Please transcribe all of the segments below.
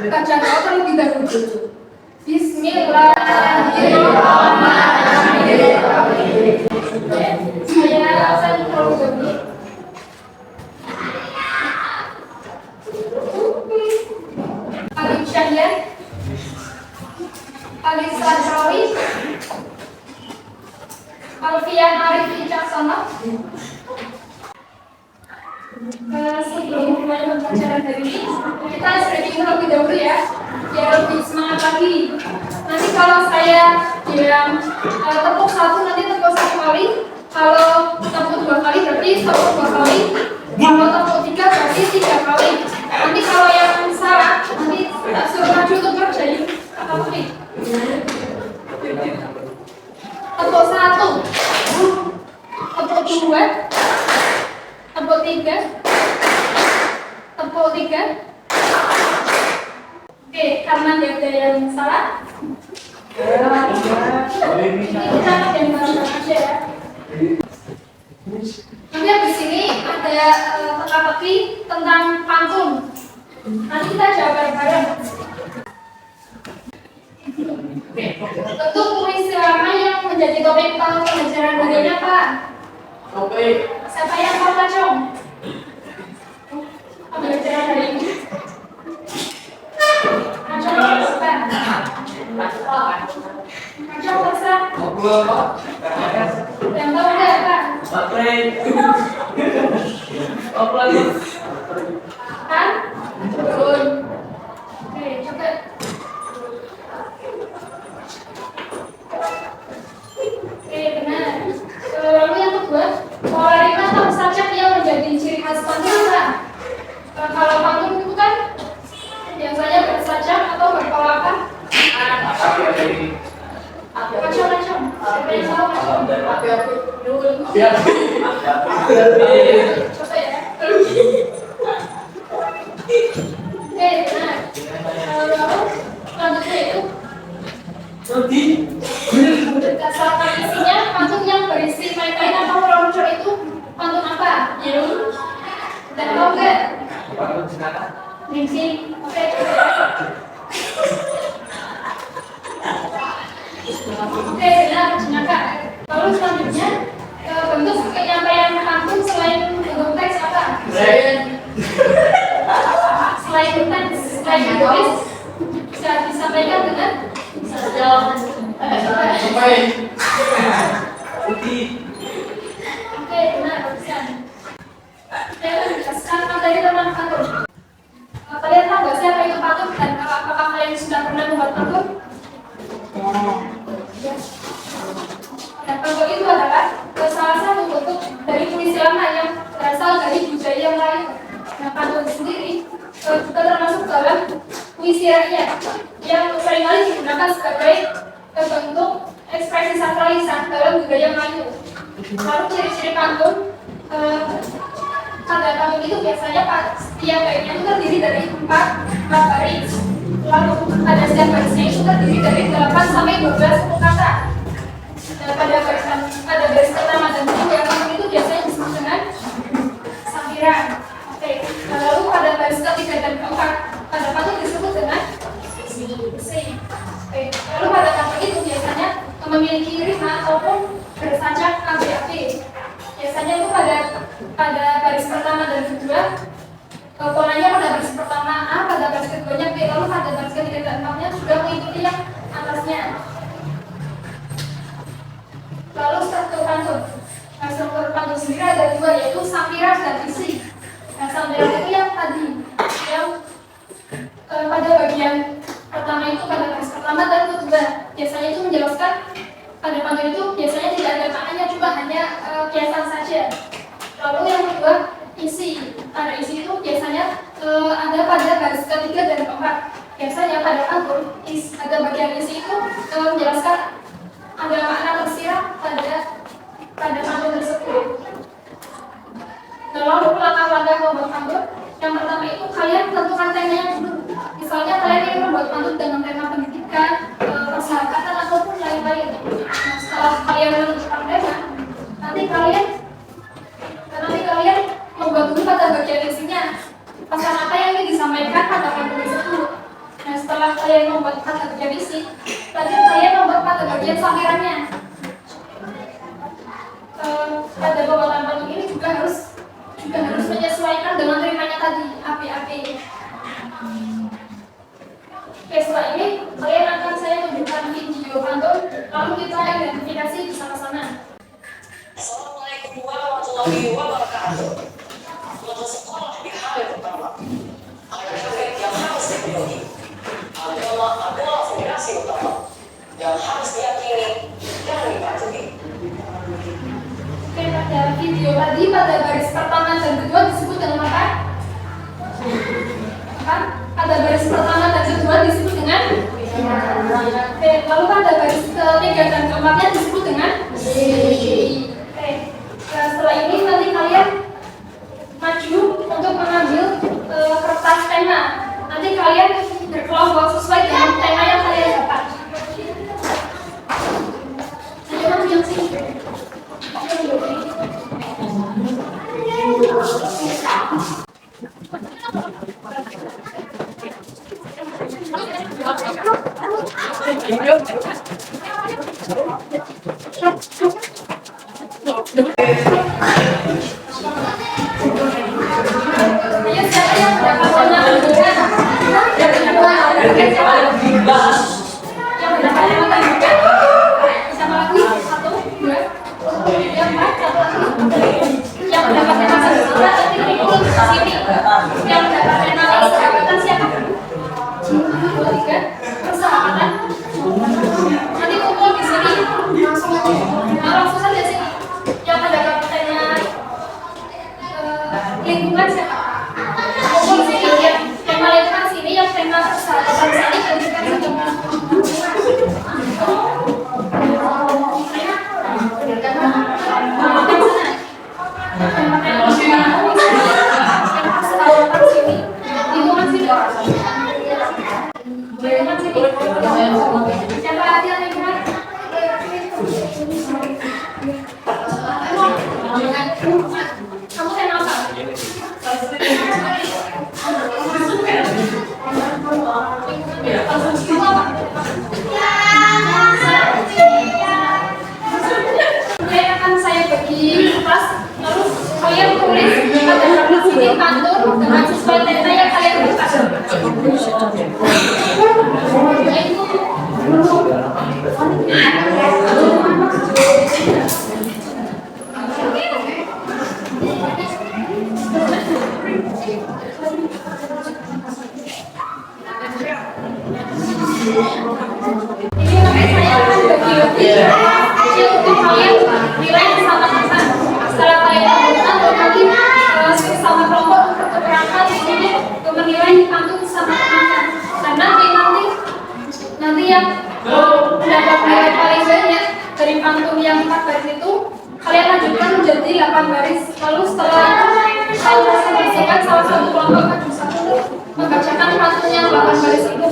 baca doa terlebih dahulu. Bismillahirrahmanirrahim. Saya akan terlebih. Alif Syahyan, Alif Sadrawi, Alfian Arif Wicaksono. Sebelum mulai pembelajaran hari ini, kita stretching terlebih dahulu ya, biar lebih semangat lagi. Nanti kalau saya bilang tepuk satu, nanti tepuk satu kali. Kalau tepuk dua kali, berarti tepuk dua kali. Kalau tepuk tiga, berarti tiga kali. Nanti kalau yang salah, nanti suruh maju untuk kerjain apa nih? Tepuk satu, tepuk dua, tepuk tiga, tepuk tiga. Oke, karena ada yang salah, ini kita pakai yang baru aja ya. Nanti habis ini ada teka-teki tentang pantun. Nanti kita jawab bareng-bareng. Untuk kuis apa yang menjadi topik pembelajaran hari ini apa? Topik. Siapa yang mau ngacung? Pembelajaran hari ini. Ngacung apa? Ngacung apa? Yang tahu nggak apa? Baterai. Baterai. Kan? Turun. Oke, coba. Oke, benar. Lalu yang kedua, pola rima atau sajak yang menjadi ciri khas pantun apa? Kalau pantun itu kan biasanya bersajak atau berpola apa? Macam-macam. Siapa yang tahu macam? Biar. Coba ya. Oke, benar. Lalu selanjutnya itu berdasarkan isinya, pantun yang berisi main-main atau meluncur itu pantun apa? Dan tahu nggak? Berisi. Oke. Oke, benar, jenaka. Lalu selanjutnya bentuk penyampaian pantun selain bentuk teks apa? Selain teks, selain tulis bisa disampaikan dengan Sampai. Putih. Oke, benar, bisa. Saya akan menjelaskan materi tentang pantun. Kalian tahu nggak siapa itu pantun dan apakah kalian sudah pernah membuat pantun? Dan pantun itu adalah salah satu bentuk dari puisi lama yang berasal dari budaya yang lain. Nah, pantun sendiri juga termasuk dalam puisi rakyat yang seringkali digunakan sebagai bentuk ekspresi sakralisan dalam budaya Melayu. Lalu ciri-ciri pantun, pada pantun itu biasanya setiap baitnya itu terdiri dari 4 baris. Lalu pada setiap barisnya itu terdiri dari 8 sampai 12 suku kata. Pada baris pertama dan kedua pantun itu biasanya disebut dengan sampiran. Oke. Lalu pada baris ketiga dan keempat pada pantun disebut dengan puisi. Oke. Lalu pada pantun itu biasanya memiliki rima ataupun bersajak ABAB. Biasanya itu pada baris pertama dan kedua polanya pada baris pertama A, pada baris keduanya B, lalu pada baris ketiga dan keempatnya sudah mengikuti yang atasnya. Lalu struktur pantun. Nah, struktur pantun sendiri ada 2, yaitu sampiran dan isi. Nah, sampiran itu yang tadi, yang pada bagian pertama itu pada baris pertama dan kedua. Biasanya itu menjelaskan pada pantun itu biasanya tidak ada maknanya, cuma hanya kiasan saja. Lalu yang kedua isi. Pada isi itu biasanya ada pada baris ketiga dan keempat. Biasanya pada pantun ada bagian isi itu menjelaskan ada makna tersirat pada pantun tersebut. Lalu langkah-langkah membuat pantun. Yang pertama itu kalian tentukan temanya dulu. Misalnya kalian ingin membuat pantun dengan tema pendidikan, persahabatan ataupun lain-lain. Nah, setelah kalian menentukan tema, nanti kalian membuat dulu pada bagian isinya pesan apa yang ingin disampaikan pada pantun tersebut. kalian membuat pada bagian isi, tadi kalian membuat pada bagian sampirannya. Pada pembuatan patung ini juga harus menyesuaikan dengan temanya tadi, AP. Oke, setelah ini kalian akan saya tunjukkan video pantun, lalu kita identifikasi bersama-sama. Assalamualaikum warahmatullahi wabarakatuh. Untuk sekolah di hari pertama, ada target yang harus dipenuhi adalah fondasi utama yang harus diyakini dan dipatuhi. Oke, pada video tadi pada baris pertama dan kedua disebut dengan apa? Pada baris pertama dan kedua disebut dengan Oke, lalu pada baris ketiga dan keempatnya disebut dengan Oke, setelah ini nanti kalian maju untuk mengambil kertas tema. Nanti kalian berkelompok sesuai dengan tema yang kalian dapat. Ayo maju yang sini. Ayo siapa yang mendapat warna kedua? Yang mendapat warna kedua? Sama lagi 1, 2, 3, 4, 1 lagi. Yang mendapat tema kedua nanti kumpul di sini. Yang mendapat tema persahabatan siapa? 1, 2, 3, persahabatan. Nanti kumpul di sini. Langsung saja sini. Yang mendapat tema lingkungan siapa? Kumpul sini. Yang tema lingkungan sini, yang tema persahabatan sini tunjukkan saja. Siapa lagi yang lingkungan? Kamu kenal apa? Kemudian akan saya bagi kertas, lalu kalian tulis pada kertas ini pantun dengan sesuai tema yang kalian dapat. Ini nanti saya akan bagi-bagi kecil untuk kalian nilai bersama-sama. Setelah kalian lakukan, nanti bersama kelompok untuk berangkat untuk menilai pantun bersama teman-teman. Dan nanti yang mendapat nilai paling banyak dari pantun yang 4 baris itu kalian lanjutkan menjadi 8 baris. Lalu setelah itu kalian selesaikan salah satu kelompok maju satu membacakan pantun yang 8 baris itu.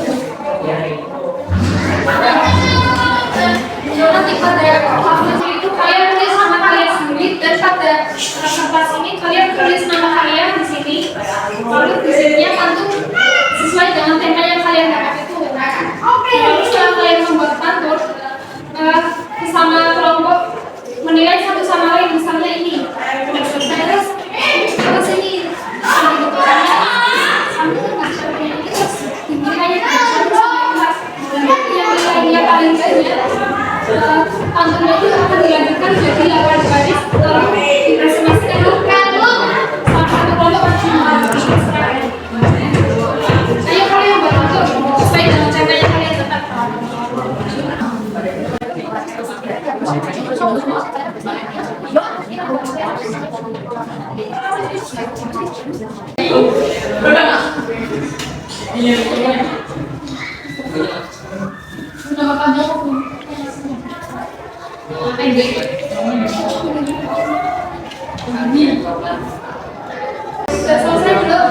Nanti pada kertas itu kalian tulis nama kalian sendiri, dan pada kertas ini kalian tulis nama kalian di sini. Lalu di sininya pantun sesuai dengan tema yang kalian dapat itu. Lalu setelah kalian membuat pantun, bersama kelompok menilai satu sama lain, misalnya ini. Terus terus ini yang paling banyak pantunnya itu akan dilanjutkan jadi 8 baris, lalu dipresentasikan salah satu kelompok maju. Ayo kalian buat pantun sesuai dengan tema yang kalian dapat. Nama panjang aku. Sudah selesai belum?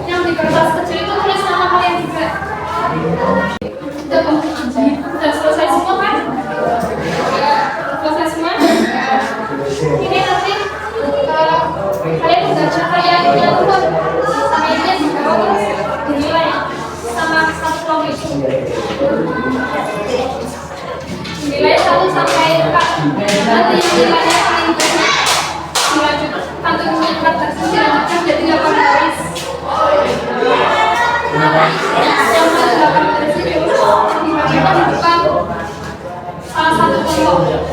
Yang di kertas kecil itu tulis nama kalian juga. Sudah selesai semua kan? Selesai semua? Ini nanti kalian baca karya yang nanti yang nilainya paling banyak dilanjut pantun yang tertentu dilanjutkan jadi 8 baris. Yang 8 baris itu dibagikan di depan salah satu kelompok.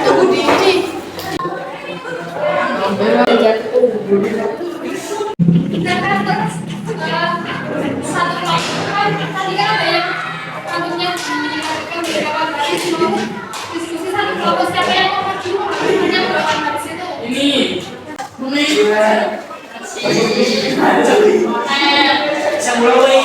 Tunggu di satu kelompok kan tadi kan ada yang pantunnya dilakukan beberapa baris mau diskusi satu kelompok siapa yang mau maju pantunnya berapa baris itu Ini. Bumi. Bisa mulai.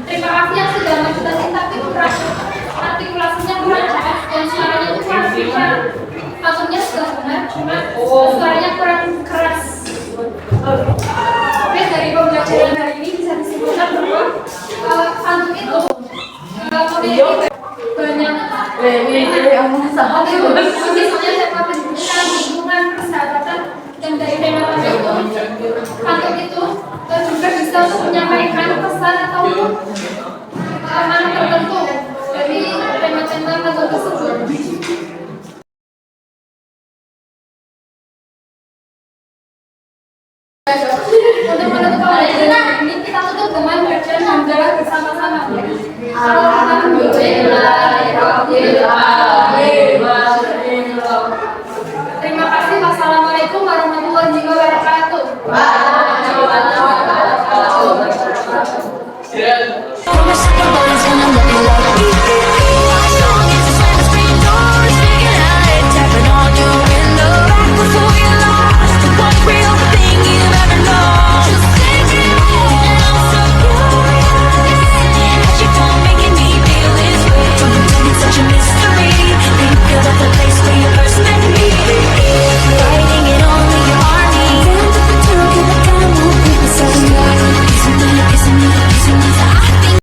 Terima kasih yang sudah mengikuti, tapi artikulasinya kurang jelas dan suaranya itu kurang kencang. Maksudnya sudah benar, cuma suaranya kurang keras. Oke, dari pembelajaran hari ini bisa disimpulkan bahwa pantun itu memiliki banyak misalnya tema pendidikan, lingkungan, persahabatan, dan dari tema itu pantun itu juga bisa untuk menyampaikan pesan atau makna tertentu dari tema-tema pantun tersebut.